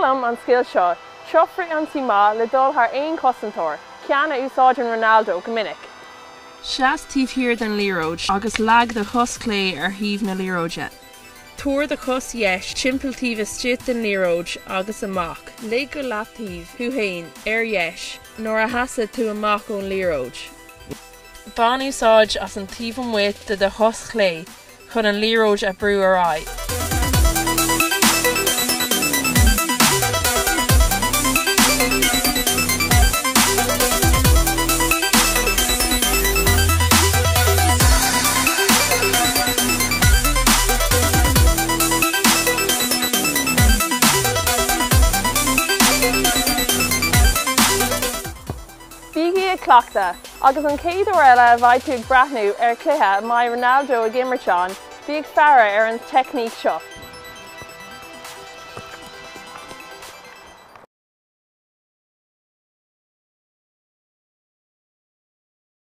liom an sciil seo, siofraí an tímá le dul th aon cosantóir, ceanna úsáideann Ronaldo go minic. Seas tíobhthír den líróid agus lag de chus clé ar thaobh na líróide. Tuair de chus dheis timpiltíomh isteach den líróid agus amach. Le go leathtaobh thuhain ar dheis nóair a hasad tú amach ón líróid. Ban úsáid as an taobh amuid de chus clé chun an líróid a brú ar aghaidh. Bígí ag cleachta, agus an céad uair eile bhaid tú ag brathnú ar cluiche mai Ronaldo ag imirteáin, bhí ag fearr ar an teicníc seo.